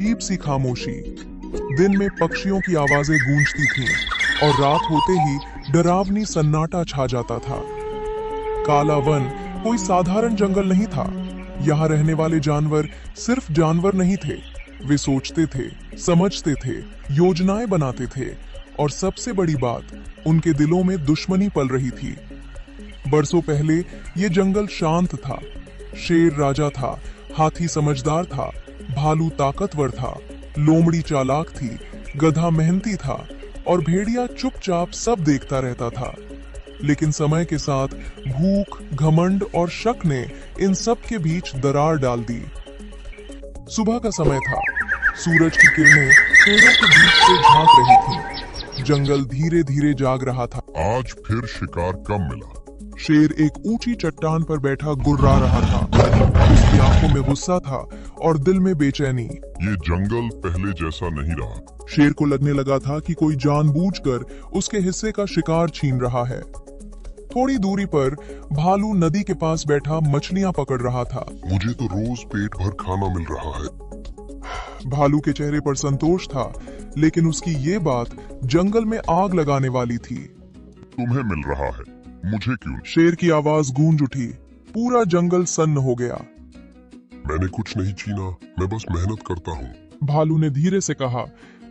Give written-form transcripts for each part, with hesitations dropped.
अजीब सी खामोशी। दिन में पक्षियों की आवाजें गूंजती थीं और रात होते ही डरावनी सन्नाटा छा जाता था। काला वन कोई साधारण जंगल नहीं था। यहाँ रहने वाले जानवर सिर्फ जानवर नहीं थे, वे सोचते थे, समझते थे, योजनाएं बनाते थे और सबसे बड़ी बात, उनके दिलों में दुश्मनी पल रही थी। बरसों पहले ये जंगल शांत था। शेर राजा था, हाथी समझदार था, भालू ताकतवर था, लोमड़ी चालाक थी, गधा मेहनती था और भेड़िया चुपचाप सब देखता रहता था। लेकिन समय के साथ भूख, घमंड और शक ने इन सब के बीच दरार डाल दी। सुबह का समय था। सूरज की किरणें पेड़ों के बीच से झांक रही थीं। जंगल धीरे धीरे जाग रहा था। आज फिर शिकार कम मिला। शेर एक ऊंची चट्टान पर बैठा गुर्रा रहा था। उसकी आंखों में गुस्सा था और दिल में बेचैनी। ये जंगल पहले जैसा नहीं रहा। शेर को लगने लगा था कि कोई जानबूझकर उसके हिस्से का शिकार छीन रहा है। थोड़ी दूरी पर भालू नदी के पास बैठा मछलियां पकड़ रहा था। मुझे तो रोज पेट भर खाना मिल रहा है। भालू के चेहरे पर संतोष था, लेकिन उसकी ये बात जंगल में आग लगाने वाली थी। तुम्हें मिल रहा है, मुझे क्यों? शेर की आवाज गूंज उठी। पूरा जंगल सन्न हो गया। मैंने कुछ नहीं छीना, मैं बस मेहनत करता हूँ। भालू ने धीरे से कहा,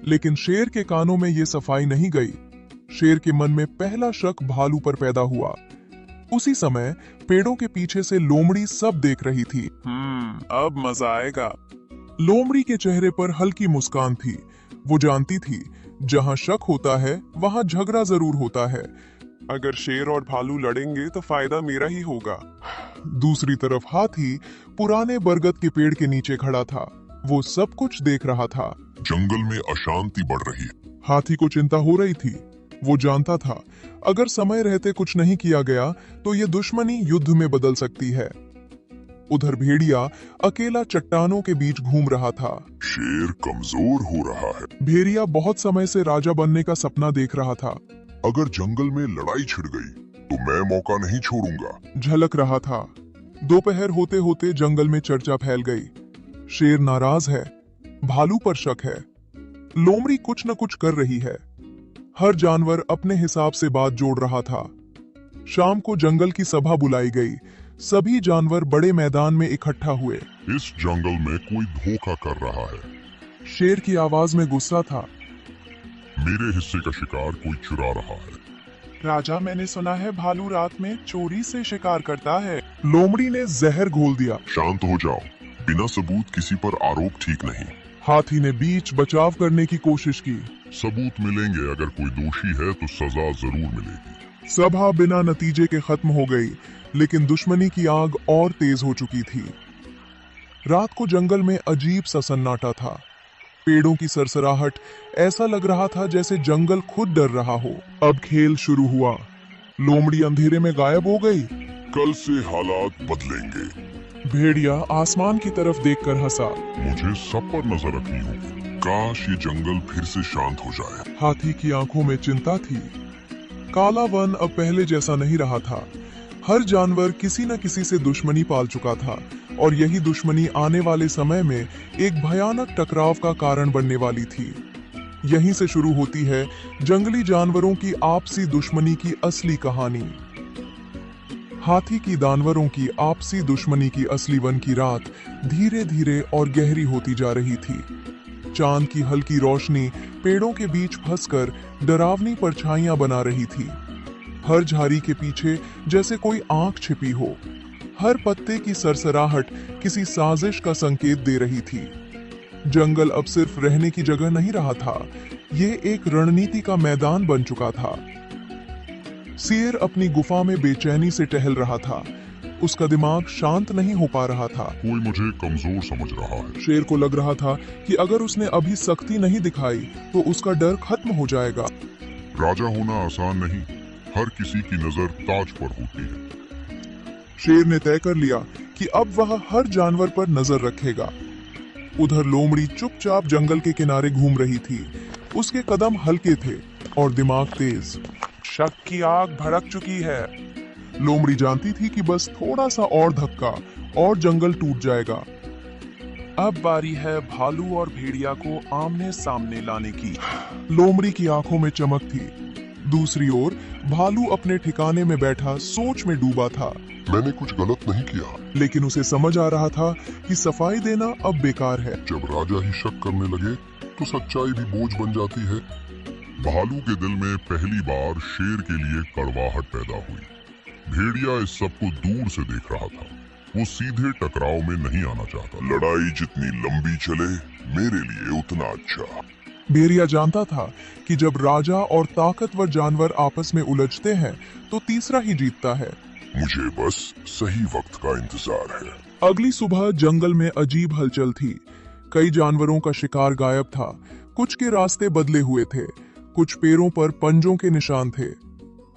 लेकिन शेर के कानों में ये सफाई नहीं गई। शेर के मन में पहला शक भालू पर पैदा हुआ। उसी समय पेड़ों के पीछे से लोमड़ी सब देख रही थी। अब मजा आएगा। लोमड़ी के चेहरे पर हल्की मुस्कान थी। वो जानती थी, जहाँ शक होता है वहाँ झगड़ा जरूर होता है। अगर शेर और भालू लड़ेंगे तो फायदा मेरा ही होगा। दूसरी तरफ हाथी पुराने बरगद के पेड़ के नीचे खड़ा था। वो सब कुछ देख रहा था। जंगल में अशांति बढ़ रही है। हाथी को चिंता हो रही थी। वो जानता था, अगर समय रहते कुछ नहीं किया गया तो ये दुश्मनी युद्ध में बदल सकती है। उधर भेड़िया अकेला चट्टानों के बीच घूम रहा था। शेर कमजोर हो रहा है। भेड़िया बहुत समय से राजा बनने का सपना देख रहा था। अगर जंगल में लड़ाई छिड़ गई तो मैं मौका नहीं छोड़ूंगा। झलक रहा था। दोपहर होते होते जंगल में चर्चा फैल गई। शेर नाराज है, भालू पर शक है, लोमड़ी कुछ न कुछ कर रही है। हर जानवर अपने हिसाब से बात जोड़ रहा था। शाम को जंगल की सभा बुलाई गई। सभी जानवर बड़े मैदान में इकट्ठा हुए। इस जंगल में कोई धोखा कर रहा है। शेर की आवाज में गुस्सा था। मेरे हिस्से का शिकार कोई चुरा रहा है। राजा, मैंने सुना है भालू रात में चोरी से शिकार करता है। लोमड़ी ने जहर घोल दिया। शांत हो जाओ, बिना सबूत किसी पर आरोप ठीक नहीं। हाथी ने बीच बचाव करने की कोशिश की। सबूत मिलेंगे, अगर कोई दोषी है तो सजा जरूर मिलेगी। सभा बिना नतीजे के खत्म हो गई, लेकिन दुश्मनी की आग और तेज हो चुकी थी। रात को जंगल में अजीब सा सन्नाटा था। पेड़ों की सरसराहट, ऐसा लग रहा था जैसे जंगल खुद डर रहा हो। अब खेल शुरू हुआ। लोमड़ी अंधेरे में गायब हो गई। कल से हालात बदलेंगे। भेड़िया आसमान की तरफ देखकर हंसा। मुझे सब पर नजर रखनी होगी। काश ये जंगल फिर से शांत हो जाए। हाथी की आंखों में चिंता थी। काला वन अब पहले जैसा नहीं रहा था। हर जानवर किसी न किसी से दुश्मनी पाल चुका था और यही दुश्मनी आने वाले समय में एक भयानक टकराव का कारण बनने वाली थी। यहीं से शुरू होती है जंगली जानवरों की आपसी दुश्मनी की असली कहानी। हाथी की जानवरों की आपसी दुश्मनी की असली वन की रात धीरे धीरे और गहरी होती जा रही थी। चांद की हल्की रोशनी पेड़ों के बीच फंसकर डरावनी परछाइयां बना रही थी। हर झाड़ी के पीछे जैसे कोई आंख छिपी हो। हर पत्ते की सरसराहट किसी साजिश का संकेत दे रही थी। जंगल अब सिर्फ रहने की जगह नहीं रहा था, ये एक रणनीति का मैदान बन चुका था। शेर अपनी गुफा में बेचैनी से टहल रहा था। उसका दिमाग शांत नहीं हो पा रहा था। कोई मुझे कमजोर समझ रहा है। शेर को लग रहा था कि अगर उसने अभी सख्ती नहीं दिखाई तो उसका डर खत्म हो जाएगा। राजा होना आसान नहीं, हर किसी की नजर ताज पर होती है। शेर ने तय कर लिया कि अब वह हर जानवर पर नजर रखेगा। उधर लोमड़ी चुपचाप जंगल के किनारे घूम रही थी। उसके कदम हल्के थे और दिमाग तेज। शक की आग भड़क चुकी है। लोमड़ी जानती थी कि बस थोड़ा सा और धक्का और जंगल टूट जाएगा। अब बारी है भालू और भेड़िया को आमने सामने लाने की। लोमड़ी की आंखों में चमक थी। दूसरी ओर भालू अपने ठिकाने में बैठा सोच में डूबा था। मैंने कुछ गलत नहीं किया, लेकिन उसे समझ आ रहा था कि सफाई देना अब बेकार है। जब राजा ही शक करने लगे तो सच्चाई भी बोझ बन जाती है। भालू के दिल में पहली बार शेर के लिए कड़वाहट पैदा हुई। भेड़िया इस सब को दूर से देख रहा था। वो सीधे टकराव में नहीं आना चाहता। लड़ाई जितनी लंबी चले मेरे लिए उतना अच्छा। भेड़िया जानता था कि जब राजा और ताकतवर जानवर आपस में उलझते हैं तो तीसरा ही जीतता है। मुझे बस सही वक्त का इंतजार है। अगली सुबह जंगल में अजीब हलचल थी। कई जानवरों का शिकार गायब था। कुछ के रास्ते बदले हुए थे। कुछ पेड़ों पर पंजों के निशान थे।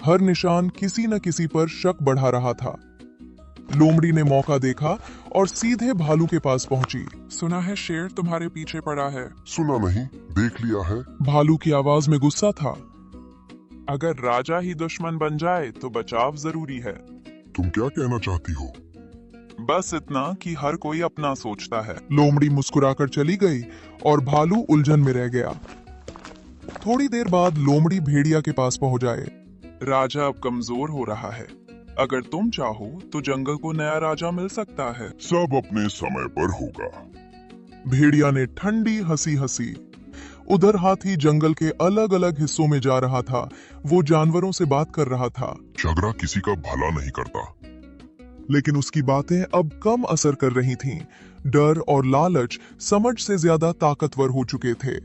हर निशान किसी न किसी पर शक बढ़ा रहा था। लोमड़ी ने मौका देखा और सीधे भालू के पास पहुंची। सुना है शेर तुम्हारे पीछे पड़ा है। सुना नहीं, देख लिया है। भालू की आवाज में गुस्सा था। अगर राजा ही दुश्मन बन जाए तो बचाव जरूरी है। तुम क्या कहना चाहती हो? बस इतना कि हर कोई अपना सोचता है। लोमड़ी मुस्कुराकर चली गई और भालू उलझन में रह गया। थोड़ी देर बाद लोमड़ी भेड़िया के पास पहुंच जाए। राजा अब कमजोर हो रहा है। अगर तुम चाहो तो जंगल को नया राजा मिल सकता है। सब अपने समय पर होगा। भेड़िया ने ठंडी हंसी हंसी। उधर हाथी जंगल के अलग अलग हिस्सों में जा रहा था। वो जानवरों से बात कर रहा था। झगड़ा किसी का भला नहीं करता। लेकिन उसकी बातें अब कम असर कर रही थीं। डर और लालच समझ से ज्यादा ताकतवर हो चुके थे।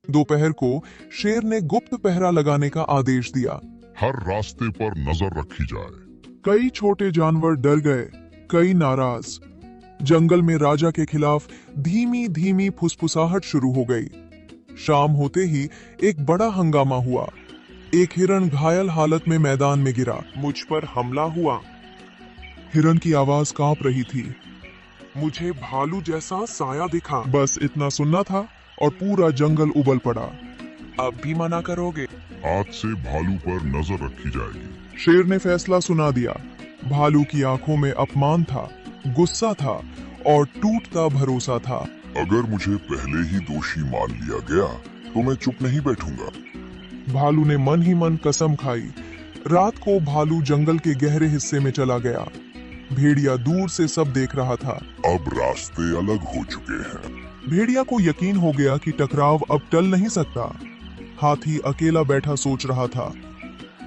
दोपहर को शेर ने गुप्त पहरा लगाने का आदेश दिया। हर रास्ते पर नजर रखी जाए। कई छोटे जानवर डर गए, कई नाराज। जंगल में राजा के खिलाफ धीमी धीमी फुसफुसाहट शुरू हो गई। शाम होते ही एक बड़ा हंगामा हुआ। एक हिरण घायल हालत में मैदान में गिरा। मुझ पर हमला हुआ। हिरण की आवाज कांप रही थी। मुझे भालू जैसा साया दिखा। बस इतना सुनना था और पूरा जंगल उबल पड़ा। अब भी मना करोगे? आज से भालू पर नजर रखी जाएगी। शेर ने फैसला सुना दिया। भालू की आंखों में अपमान था, गुस्सा था और टूटता भरोसा था। अगर मुझे पहले ही दोषी मान लिया गया तो मैं चुप नहीं बैठूंगा। भालू ने मन ही मन कसम खाई। रात को भालू जंगल के गहरे हिस्से में चला गया। भेड़िया दूर से सब देख रहा था। अब रास्ते अलग हो चुके हैं। भेड़िया को यकीन हो गया कि टकराव अब टल नहीं सकता। हाथी अकेला बैठा सोच रहा था।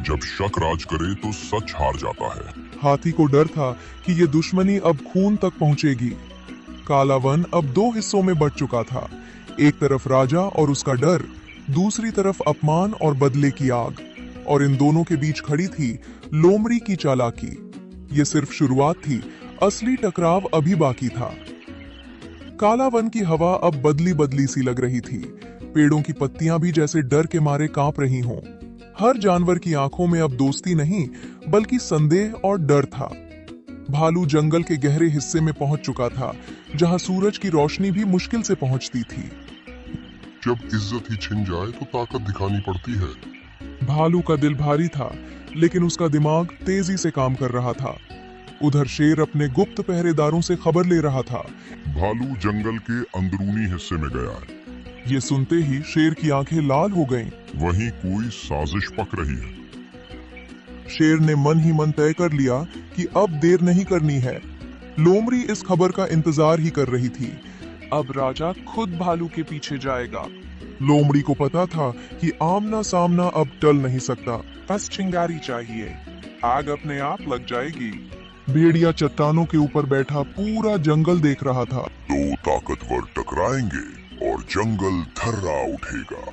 जब शक राज करे तो सच हार जाता है। हाथी को डर था कि ये दुश्मनी अब खून तक पहुंचेगी। काला वन अब दो हिस्सों में बंट चुका था। एक तरफ राजा और उसका डर, दूसरी तरफ अपमान और बदले की आग। और इन दोनों के बीच खड़ी थी लोमड़ी की चालाकी। ये सिर्फ शुरुआत थी, असली टकराव अभी बाकी था। काला वन की हवा अब बदली बदली सी लग रही थी। पेड़ों की पत्तियां भी जैसे डर के मारे कांप रही हों। हर जानवर की आंखों में अब दोस्ती नहीं बल्कि संदेह और डर था। भालू जंगल के गहरे हिस्से में पहुंच चुका था, जहां सूरज की रोशनी भी मुश्किल से पहुंचती थी। जब इज्जत ही छिन जाए तो ताकत दिखानी पड़ती है। भालू का दिल भारी था, लेकिन उसका दिमाग तेजी से काम कर रहा था। उधर शेर अपने गुप्त पहरेदारों से खबर ले रहा था। भालू जंगल के अंदरूनी हिस्से में गया है। ये सुनते ही शेर की आंखें लाल हो गईं। वहीं कोई साजिश पक रही है। शेर ने मन ही मन तय कर लिया कि अब देर नहीं करनी है। लोमड़ी इस खबर का इंतजार ही कर रही थी। अब राजा खुद भालू के पीछे जाएगा। लोमड़ी को पता था कि आमना सामना अब टल नहीं सकता। बस चिंगारी चाहिए, आग अपने आप लग जाएगी। भेड़िया चट्टानों के ऊपर बैठा पूरा जंगल देख रहा था। दो ताकतवर टकराएंगे और जंगल थर्रा उठेगा।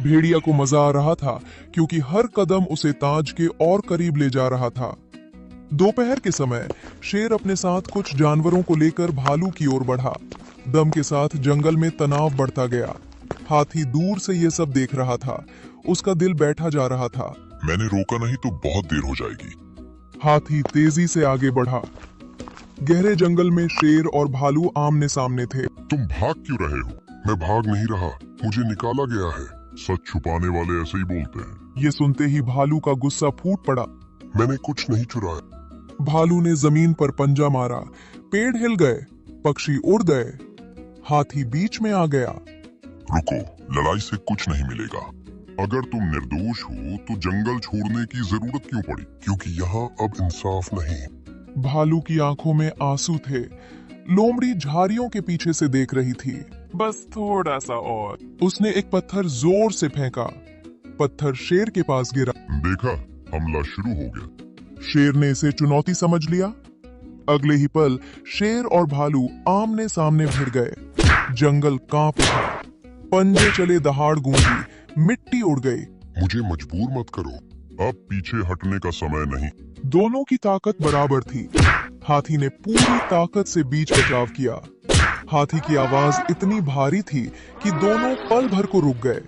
भेड़िया को मजा आ रहा था क्योंकि हर कदम उसे ताज के और करीब ले जा रहा था। दोपहर के समय शेर अपने साथ कुछ जानवरों को लेकर भालू की ओर बढ़ा। दम के साथ जंगल में तनाव बढ़ता गया। हाथी दूर से ये सब देख रहा था। उसका दिल बैठा जा रहा था। मैंने रोका नहीं तो बहुत देर हो जाएगी। हाथी तेजी से आगे बढ़ा। गहरे जंगल में शेर और भालू आमने सामने थे। तुम भाग क्यों रहे हो? मैं भाग नहीं रहा, मुझे निकाला गया है। सच छुपाने वाले ऐसे ही बोलते हैं। ये सुनते ही भालू का गुस्सा फूट पड़ा। मैंने कुछ नहीं चुराया। भालू ने जमीन पर पंजा मारा। पेड़ हिल गए, पक्षी उड़ गए हाथी बीच में आ गया। रुको, लड़ाई से कुछ नहीं मिलेगा। अगर तुम निर्दोष हो तो जंगल छोड़ने की जरूरत क्यों पड़ी? क्योंकि यहाँ अब इंसाफ नहीं। भालू की आंखों में आंसू थे। लोमड़ी झाड़ियों के पीछे से देख रही थी। बस थोड़ा सा और। उसने एक पत्थर जोर से फेंका। पत्थर शेर के पास गिरा। देखा, हमला शुरू हो गया। शेर ने इसे चुनौती समझ लिया। अगले ही पल शेर और भालू आमने सामने भिड़ गए। जंगल कांप उठा, पंजे चले, दहाड़ गूंजी, मिट्टी उड़ गई। मुझे मजबूर मत करो, अब पीछे हटने का समय नहीं। दोनों की ताकत बराबर थी। हाथी ने पूरी ताकत से बीच बचाव किया। हाथी की आवाज इतनी भारी थी कि दोनों पल भर को रुक गए।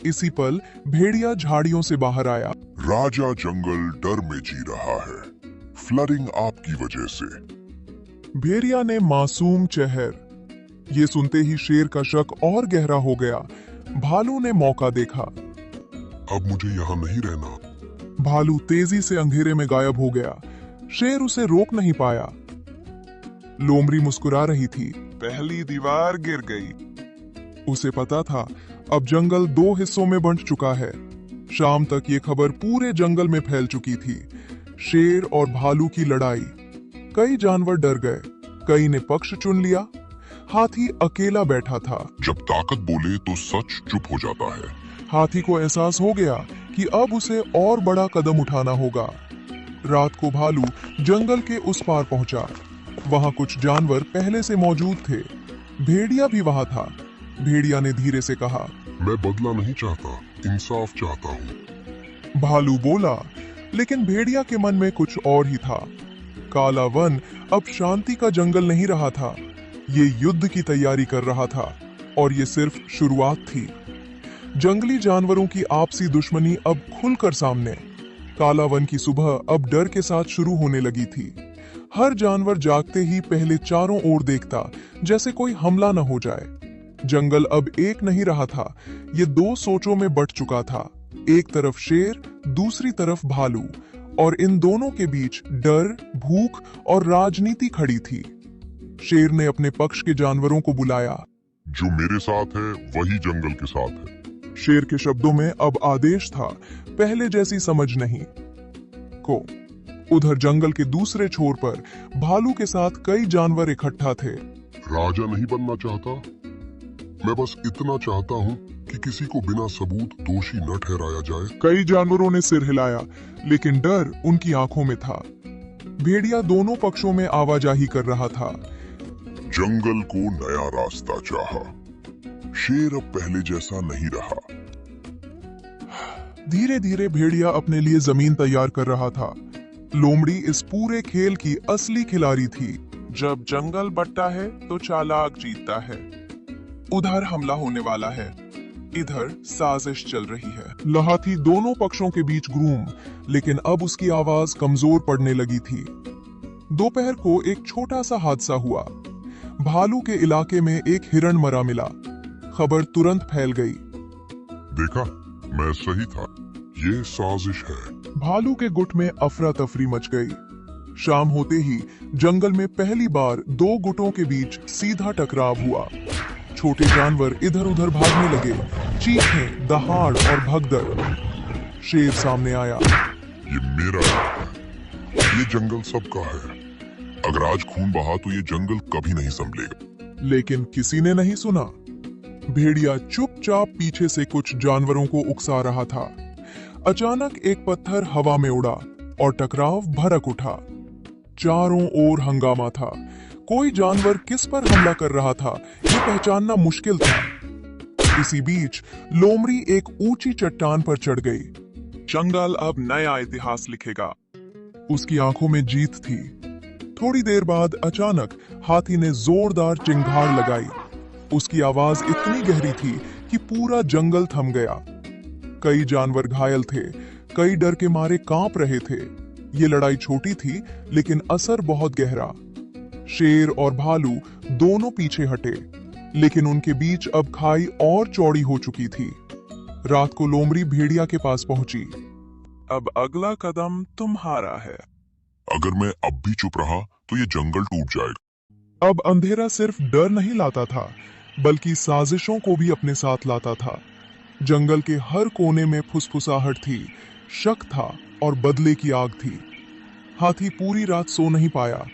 इसी पल भेड़िया झाड़ियों से बाहर आया। राजा जंगल डर में जी रहा है, फ्लडिंग आपकी वजह से। भेड़िया ने मासूम चेहर। ये सुनते ही शेर का शक और गहरा हो गया। भालू ने मौका देखा। अब मुझे यहाँ नहीं रहना। भालू तेजी से अंधेरे में गायब हो गया। शेर उसे रोक नहीं पाया। लोमड़ी मुस्कुरा रही थी। पहली दीवार गिर गई। उसे पता था अब जंगल दो हिस्सों में बंट चुका है। शाम तक ये खबर पूरे जंगल में फैल चुकी थी। शेर और भालू की लड़ाई। कई जानवर डर गए, कई ने पक्ष चुन लिया। हाथी अकेला बैठा था। जब ताकत बोले तो सच चुप हो जाता है। हाथी को एहसास हो गया कि अब उसे और बड़ा कदम उठाना होगा। रात को भालू जंगल के उस पार पहुंचा। वहां कुछ जानवर पहले से मौजूद थे। भेड़िया भी वहां था। भेड़िया ने धीरे से कहा, मैं बदला नहीं चाहता, इंसाफ चाहता हूँ। भालू बोला, लेकिन भेड़िया के मन में कुछ और ही था। काला वन अब शांति का जंगल नहीं रहा था, ये युद्ध की तैयारी कर रहा था। और ये सिर्फ शुरुआत थी। जंगली जानवरों की आपसी दुश्मनी अब खुलकर सामने। काला वन की सुबह अब डर के साथ शुरू होने लगी थी। हर जानवर जागते ही पहले चारों ओर देखता, जैसे कोई हमला न हो जाए। जंगल अब एक नहीं रहा था, ये दो सोचों में बंट चुका था। एक तरफ शेर, दूसरी तरफ भालू, और इन दोनों के बीच डर, भूख और राजनीति खड़ी थी। शेर ने अपने पक्ष के जानवरों को बुलाया। जो मेरे साथ है वही जंगल के साथ है। शेर के शब्दों में अब आदेश था, पहले जैसी समझ नहीं। को उधर जंगल के दूसरे छोर पर भालू के साथ कई जानवर इकट्ठा थे। राजा नहीं बनना चाहता, मैं बस इतना चाहता हूँ कि किसी को बिना सबूत दोषी न ठहराया जाए। कई जानवरों ने सिर हिलाया, लेकिन डर उनकी आंखों में था। भेड़िया दोनों पक्षों में आवाजाही कर रहा था। जंगल को नया रास्ता चाहा, शेर अब पहले जैसा नहीं रहा। धीरे धीरे भेड़िया अपने लिए जमीन तैयार कर रहा था। लोमड़ी इस पूरे खेल की असली खिलाड़ी थी। जब जंगल बंटता है तो चालाक जीतता है। उधर हमला होने वाला है, इधर साजिश चल रही है। लहाथी दोनों पक्षों के बीच घूम, लेकिन अब उसकी आवाज कमजोर पड़ने लगी थी। दोपहर को एक छोटा सा हादसा हुआ। भालू के इलाके में एक हिरण मरा मिला। खबर तुरंत फैल गई। देखा, मैं सही था, ये साजिश है। भालू के गुट में अफरा तफरी मच गई। शाम होते ही जंगल में पहली बार दो गुटों के बीच सीधा टकराव हुआ। छोटे जानवर इधर उधर भागने लगे, चीखें, दहाड़ और भगदड़। शेर सामने आया। ये मेरा इलाका है, ये जंगल सबका है। अगर आज खून बहा तो ये जंगल कभी नहीं संभलेगा। लेकिन किसी ने नहीं सुना। भेड़िया चुपचाप पीछे से कुछ जानवरों को उकसा रहा था। अचानक एक पत्थर हवा में उड़ा और टकराव भड़क उठा। चारों ओर हंगामा था। कोई जानवर किस पर हमला कर रहा था, ये पहचानना मुश्किल था। इसी बीच लोमड़ी एक ऊंची चट्टान पर चढ़ गई। जंगल अब नया इतिहास लिखेगा। उसकी आंखों में जीत थी। थोड़ी देर बाद अचानक हाथी ने जोरदार चिंगार लगाई। उसकी आवाज इतनी गहरी थी कि पूरा जंगल थम गया। कई जानवर घायल थे, कई डर के मारे कांप रहे थे। ये लड़ाई छोटी थी, लेकिन असर बहुत गहरा। शेर और भालू दोनों पीछे हटे, लेकिन उनके बीच अब खाई और चौड़ी हो चुकी थी। रात को लोमड़ी भेड़िया के पास पहुंची। अब अगला कदम तुम्हारा है। अगर मैं अब भी चुप रहा तो ये जंगल टूट जाएगा। अब अंधेरा सिर्फ डर नहीं लाता था, बल्कि साजिशों को भी अपने साथ लाता था। जंगल के हर कोने में फुसफुसाहट थी, शक था और बदले की आग थी। हाथी पूरी रात सो नहीं पाया,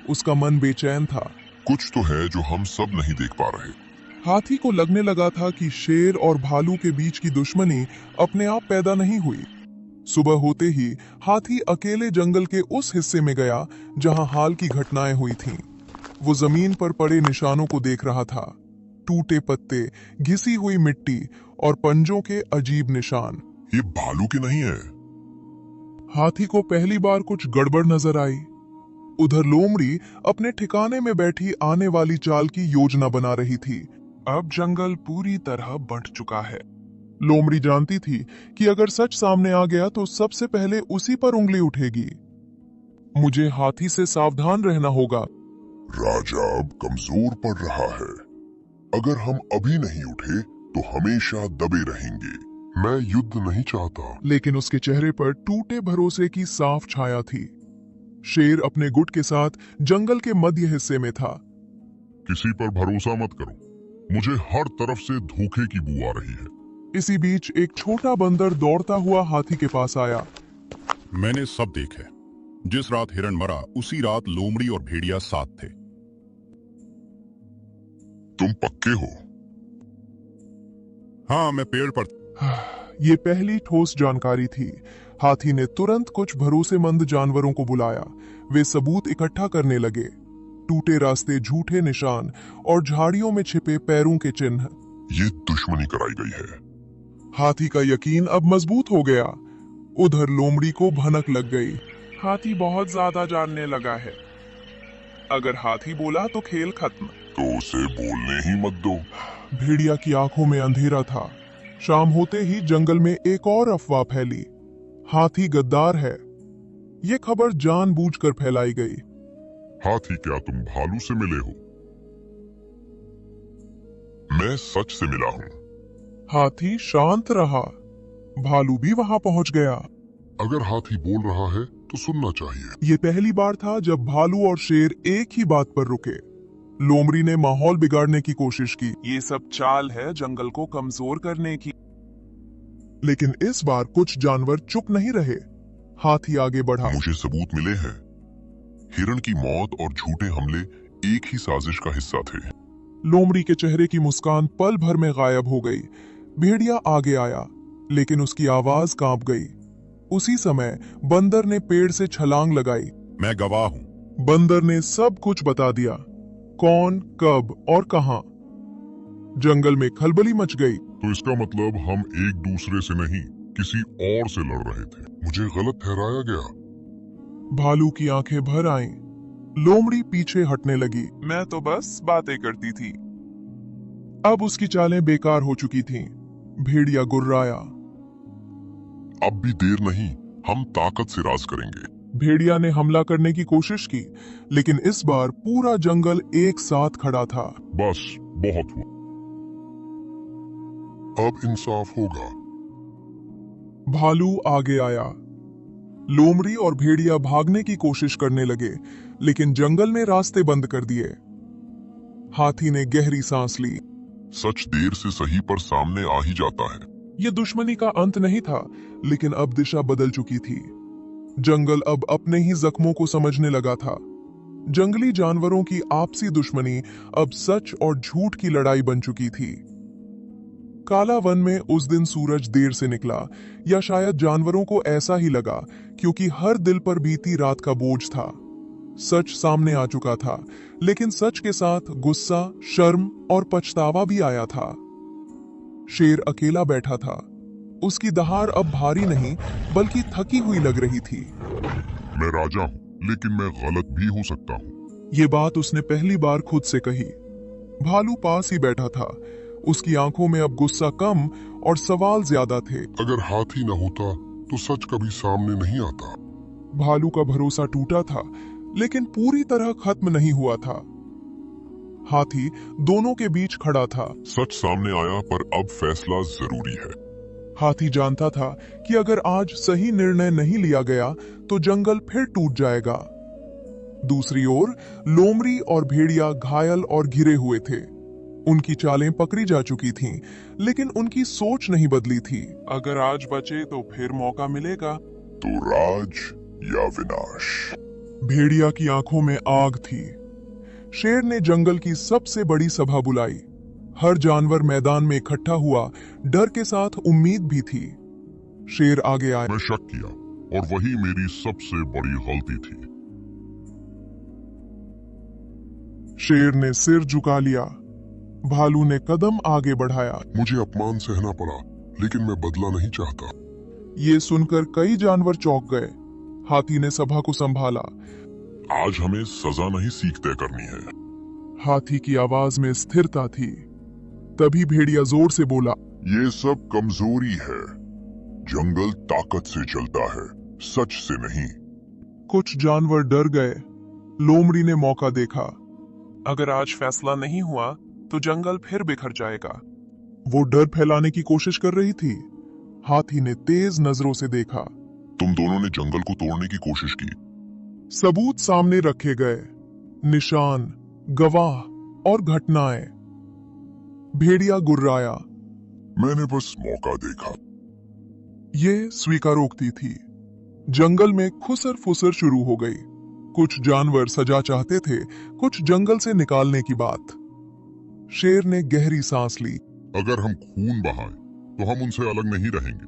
उसका मन बेचैन था। कुछ तो है जो हम सब नहीं देख पा रहे। हाथी को लगने लगा था कि शेर और भालू के बीच की दुश्मनी अपने आप पैदा नहीं हुई। सुबह होते ही हाथी अकेले जंगल के उस हिस्से में गया जहां हाल की घटनाएं हुई थीं। वो जमीन पर पड़े निशानों को देख रहा था, टूटे पत्ते, घिसी हुई मिट्टी और पंजों के अजीब निशान। ये भालू के नहीं है। हाथी को पहली बार कुछ गड़बड़ नजर आई। उधर लोमड़ी अपने ठिकाने में बैठी आने वाली चाल की योजना बना रही थी। अब जंगल पूरी तरह बंट चुका है। लोमड़ी जानती थी कि अगर सच सामने आ गया तो सबसे पहले उसी पर उंगली उठेगी। मुझे हाथी से सावधान रहना होगा। राजा अब कमजोर पड़ रहा है। अगर हम अभी नहीं उठे तो हमेशा दबे रहेंगे। मैं युद्ध नहीं चाहता। लेकिन उसके चेहरे पर टूटे भरोसे की साफ छाया थी। शेर अपने गुट के साथ जंगल के मध्य हिस्से में था। किसी पर भरोसा मत करो, मुझे हर तरफ से धोखे की बू आ रही है। इसी बीच एक छोटा बंदर दौड़ता हुआ हाथी के पास आया। मैंने सब देखा। जिस रात हिरण मरा उसी रात लोमड़ी और भेड़िया साथ थे। तुम पक्के हो? हाँ, मैं पेड़ पर। ये पहली ठोस जानकारी थी। हाथी ने तुरंत कुछ भरोसेमंद जानवरों को बुलाया। वे सबूत इकट्ठा करने लगे, टूटे रास्ते, झूठे निशान और झाड़ियों में छिपे पैरों के चिन्ह। ये दुश्मनी कराई गई है। हाथी का यकीन अब मजबूत हो गया। उधर लोमड़ी को भनक लग गई। हाथी बहुत ज्यादा जानने लगा है। अगर हाथी बोला तो खेल खत्म। तो उसे बोलने ही मत दो। भेड़िया की आंखों में अंधेरा था। शाम होते ही जंगल में एक और अफवाह फैली। हाथी गद्दार है। ये खबर जानबूझकर फैलाई गई। हाथी, क्या तुम भालू से मिले हो? मैं सच से मिला हूँ। हाथी शांत रहा। भालू भी वहां पहुंच गया। अगर हाथी बोल रहा है तो सुनना चाहिए। ये पहली बार था जब भालू और शेर एक ही बात पर रुके। लोमड़ी ने माहौल बिगाड़ने की कोशिश की। ये सब चाल है जंगल को कमजोर करने की। लेकिन इस बार कुछ जानवर चुप नहीं रहे। हाथी आगे बढ़ा। मुझे सबूत मिले हैं। हिरण की मौत और झूठे हमले एक ही साजिश का हिस्सा थे। लोमड़ी के चेहरे की मुस्कान पल भर में गायब हो गई। भेड़िया आगे आया, लेकिन उसकी आवाज कांप गई। उसी समय बंदर ने पेड़ से छलांग लगाई। मैं गवाह हूँ। बंदर ने सब कुछ बता दिया, कौन, कब और कहां। जंगल में खलबली मच गई। तो इसका मतलब हम एक दूसरे से नहीं, किसी और से लड़ रहे थे। मुझे गलत ठहराया गया। भालू की आंखें भर आईं। लोमड़ी पीछे हटने लगी। मैं तो बस बातें करती थी। अब उसकी चालें बेकार हो चुकी थीं। भेड़िया गुर्राया। अब भी देर नहीं, हम ताकत से राज करेंगे। भेड़िया ने हमला करने की कोशिश की, लेकिन इस बार पूरा जंगल एक साथ खड़ा था। बस, बहुत हुआ। अब इंसाफ होगा। भालू आगे आया। लोमड़ी और भेड़िया भागने की कोशिश करने लगे, लेकिन जंगल ने रास्ते बंद कर दिए। हाथी ने गहरी सांस ली। सच देर से सही पर सामने आ ही जाता है। यह दुश्मनी का अंत नहीं था, लेकिन अब दिशा बदल चुकी थी। जंगल अब अपने ही जख्मों को समझने लगा था। जंगली जानवरों की आपसी दुश्मनी अब सच और झूठ की लड़ाई बन चुकी थी। काला वन में उस दिन सूरज देर से निकला, या शायद जानवरों को ऐसा ही लगा, क्योंकि हर दिल पर बीती रात का बोझ था। सच सामने आ चुका था, लेकिन सच के साथ गुस्सा, शर्म और पछतावा भी आया था। शेर अकेला बैठा था। उसकी दहाड़ अब भारी नहीं, बल्कि थकी हुई लग रही थी। मैं राजा हूँ, लेकिन मैं गलत भी हो सकता हूँ। ये बात उसने पहली बार खुद से कही। भालू पास ही बैठा था। उसकी आंखों में अब गुस्सा कम और सवाल ज्यादा थे। अगर हाथी न होता तो सच कभी सामने नहीं आता। भालू का भरोसा टूटा था, लेकिन पूरी तरह खत्म नहीं हुआ था। हाथी दोनों के बीच खड़ा था। सच सामने आया, पर अब फैसला जरूरी है। हाथी जानता था कि अगर आज सही निर्णय नहीं लिया गया तो जंगल फिर टूट जाएगा। दूसरी ओर लोमड़ी और भेड़िया घायल और घिरे हुए थे। उनकी चालें पकड़ी जा चुकी थीं, लेकिन उनकी सोच नहीं बदली थी। अगर आज बचे तो फिर मौका मिलेगा। तो राज या विनाश। भेड़िया की आंखों में आग थी। शेर ने जंगल की सबसे बड़ी सभा बुलाई। हर जानवर मैदान में इकट्ठा हुआ, डर के साथ उम्मीद भी थी। शेर आगे आया। मैं शक किया और वही मेरी सबसे बड़ी गलती थी। शेर ने सिर झुका लिया। भालू ने कदम आगे बढ़ाया। मुझे अपमान सहना पड़ा, लेकिन मैं बदला नहीं चाहता। ये सुनकर कई जानवर चौंक गए। हाथी ने सभा को संभाला। आज हमें सजा नहीं सीख तय करनी है। हाथी की आवाज में स्थिरता थी। तभी भेड़िया जोर से बोला, ये सब कमजोरी है। जंगल ताकत से चलता है, सच से नहीं। कुछ जानवर डर गए। लोमड़ी ने मौका देखा। अगर आज फैसला नहीं हुआ तो जंगल फिर बिखर जाएगा। वो डर फैलाने की कोशिश कर रही थी। हाथी ने तेज नजरों से देखा। तुम दोनों ने जंगल को तोड़ने की कोशिश की। सबूत सामने रखे गए, निशान, गवाह और घटनाएं। भेड़िया गुर्राया। मैंने बस मौका देखा। ये स्वीकारोक्ति थी। जंगल में खुसर फुसर शुरू हो गई। कुछ जानवर सजा चाहते थे, कुछ जंगल से निकालने की बात। शेर ने गहरी सांस ली। अगर हम खून बहाएं तो हम उनसे अलग नहीं रहेंगे।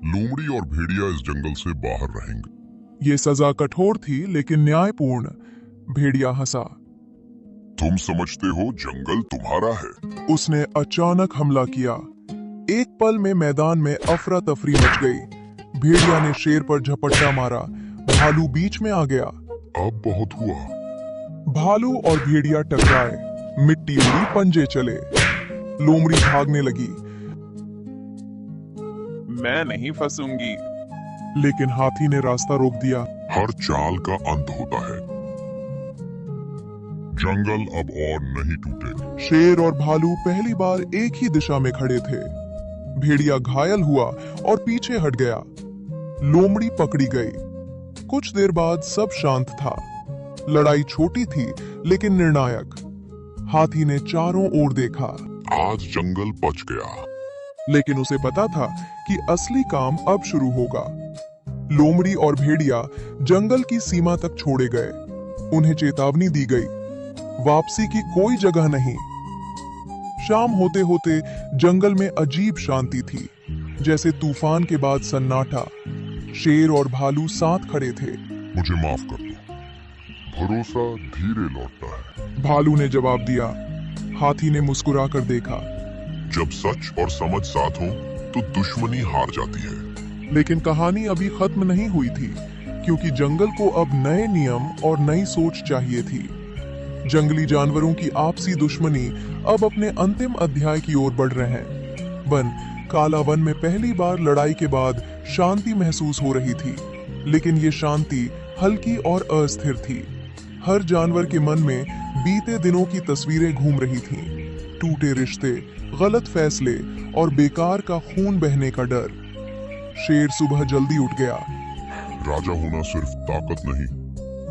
लोमड़ी और भेड़िया इस जंगल से बाहर रहेंगे। ये सजा कठोर थी, लेकिन न्यायपूर्ण। भेड़िया हंसा। तुम समझते हो जंगल तुम्हारा है। उसने अचानक हमला किया। एक पल में मैदान में अफरा तफरी मच गई। भेड़िया ने शेर पर झपट्टा मारा। भालू बीच में आ गया। अब बहुत हुआ। भालू और भेड़िया टकराए। मिट्टी उड़ी, पंजे चले। लोमड़ी भागने लगी। मैं नहीं फंसूंगी। लेकिन हाथी ने रास्ता रोक दिया। हर चाल का अंत होता है। जंगल अब और नहीं टूटेगा। शेर और भालू पहली बार एक ही दिशा में खड़े थे। भेड़िया घायल हुआ और पीछे हट गया। लोमड़ी पकड़ी गई। कुछ देर बाद सब शांत था। लड़ाई छोटी थी, लेकिन निर्णायक। हाथी ने चारों ओर देखा। आज जंगल बच गया। लेकिन उसे पता था कि असली काम अब शुरू होगा। लोमड़ी और भेड़िया जंगल की सीमा तक छोड़े गए। उन्हें चेतावनी दी गई, वापसी की कोई जगह नहीं। शाम होते होते जंगल में अजीब शांति थी, जैसे तूफान के बाद सन्नाटा। शेर और भालू साथ खड़े थे। मुझे माफ कर दो। भरोसा धीरे लौटता है। भालू ने जवाब दिया। हाथी ने मुस्कुराकर देखा। जब सच और समझ साथ हो तो दुश्मनी हार जाती है। लेकिन कहानी अभी खत्म नहीं हुई थी, क्योंकि जंगल को अब नए नियम और नई सोच चाहिए थी। जंगली जानवरों की आपसी दुश्मनी अब अपने अंतिम अध्याय की ओर बढ़ रहे हैं। काला वन में पहली बार लड़ाई के बाद शांति महसूस हो रही थी, लेकिन ये शांति हल्की और अस्थिर थी। हर जानवर के मन में बीते दिनों की तस्वीरें घूम रही थीं। टूटे रिश्ते, गलत फैसले और बेकार का खून बहने का डर। शेर सुबह जल्दी उठ गया। राजा होना सिर्फ ताकत नहीं,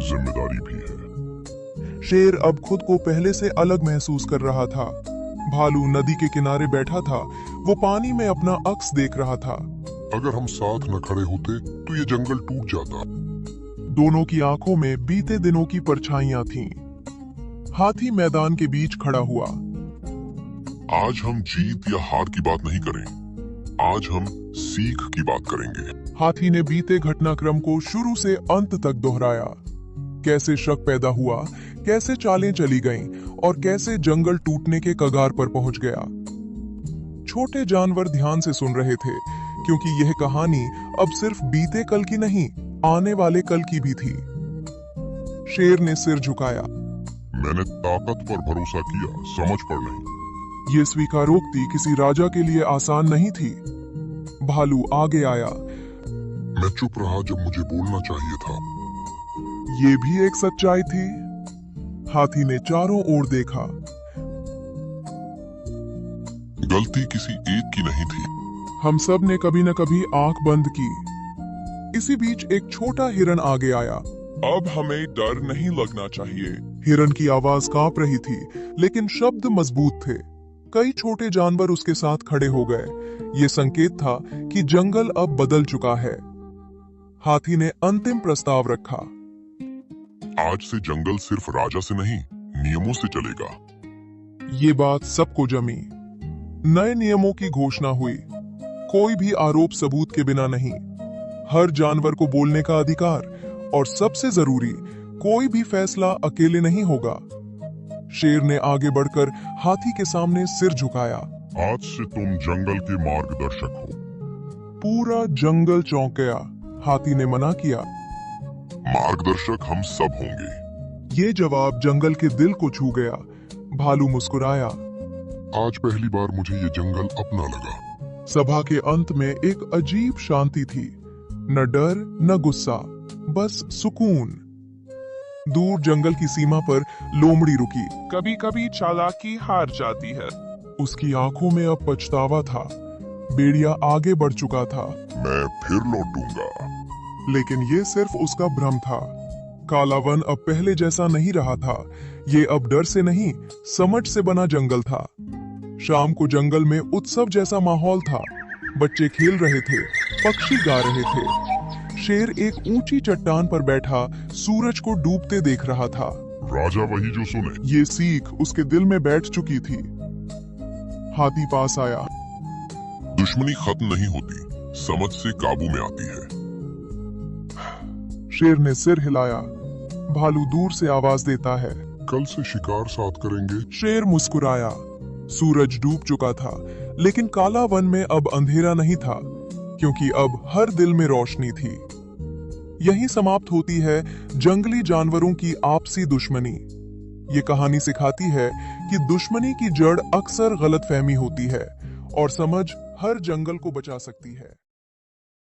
जिम्मेदारी भी है। शेर अब खुद को पहले से अलग महसूस कर रहा था। भालू नदी के किनारे बैठा था। वो पानी में अपना अक्स देख रहा था। अगर हम साथ न खड़े होते तो ये जंगल टूट जाता। दोनों की आंखों में बीते दिनों की परछाइयां थीं। हाथी मैदान के बीच खड़ा हुआ। आज हम जीत या हार की बात नहीं करें, आज हम सीख की बात करेंगे। हाथी ने बीते घटनाक्रम को शुरू से अंत तक दोहराया। कैसे शक पैदा हुआ, कैसे चालें चली गईं और कैसे जंगल टूटने के कगार पर पहुंच गया। छोटे जानवर ध्यान से सुन रहे थे, क्योंकि यह कहानी अब सिर्फ बीते कल की नहीं, आने वाले कल की भी थी। शेर ने सिर झुकाया। मैंने ताकत पर भरोसा किया, समझ पर नहीं। ये स्वीकारोक्ति किसी राजा के लिए आसान नहीं थी। भालू आगे आया। मैं चुप रहा जब मुझे बोलना चाहिए था। ये भी एक सच्चाई थी। हाथी ने चारों ओर देखा। गलती किसी एक की नहीं थी। हम सब ने कभी न कभी आंख बंद की। इसी बीच एक छोटा हिरन आगे आया। अब हमें डर नहीं लगना चाहिए। हिरन की आवाज कांप रही थी, लेकिन शब्द मजबूत थे। कई छोटे जानवर उसके साथ खड़े हो गए। ये संकेत था कि जंगल अब बदल चुका है। हाथी ने अंतिम प्रस्ताव रखा। आज से जंगल सिर्फ राजा से नहीं, नियमों से चलेगा। ये बात सबको जमी। नए नियमों की घोषणा हुई। कोई भी आरोप सबूत के बिना नहीं। हर जानवर को बोलने का अधिकार, और सबसे जरूरी, कोई भी फैसला अकेले नहीं होगा। शेर ने आगे बढ़कर हाथी के सामने सिर झुकाया। आज से तुम जंगल के मार्गदर्शक हो। पूरा जंगल चौंक गया। हाथी ने मना किया। मार्गदर्शक हम सब होंगे। ये जवाब जंगल के दिल को छू गया। भालू मुस्कुराया। आज पहली बार मुझे ये जंगल अपना लगा। सभा के अंत में एक अजीब शांति थी। न डर न गुस्सा, बस सुकून। दूर जंगल की सीमा पर लोमड़ी रुकी। कभी कभी चालाकी हार जाती है। उसकी आंखों में अब पछतावा था। भेड़िया आगे बढ़ चुका था। मैं फिर लौटूंगा। लेकिन ये सिर्फ उसका भ्रम था। काला वन अब पहले जैसा नहीं रहा था। ये अब डर से नहीं, समझ से बना जंगल था। शाम को जंगल में उत्सव जैसा माहौल था। बच्चे खेल रहे थे, पक्षी गा रहे थे। शेर एक ऊंची चट्टान पर बैठा सूरज को डूबते देख रहा था। राजा वही जो सुने। ये सीख उसके दिल में बैठ चुकी थी। हाथी पास आया। दुश्मनी खत्म नहीं होती, समझ से काबू में आती है। शेर ने सिर हिलाया। भालू दूर से आवाज देता है। कल से शिकार साथ करेंगे। शेर मुस्कुराया। सूरज डूब चुका था, लेकिन काला वन में अब अंधेरा नहीं था, क्योंकि अब हर दिल में रोशनी थी। यही समाप्त होती है जंगली जानवरों की आपसी दुश्मनी। ये कहानी सिखाती है कि दुश्मनी की जड़ अक्सर गलतफहमी होती है, और समझ हर जंगल को बचा सकती है।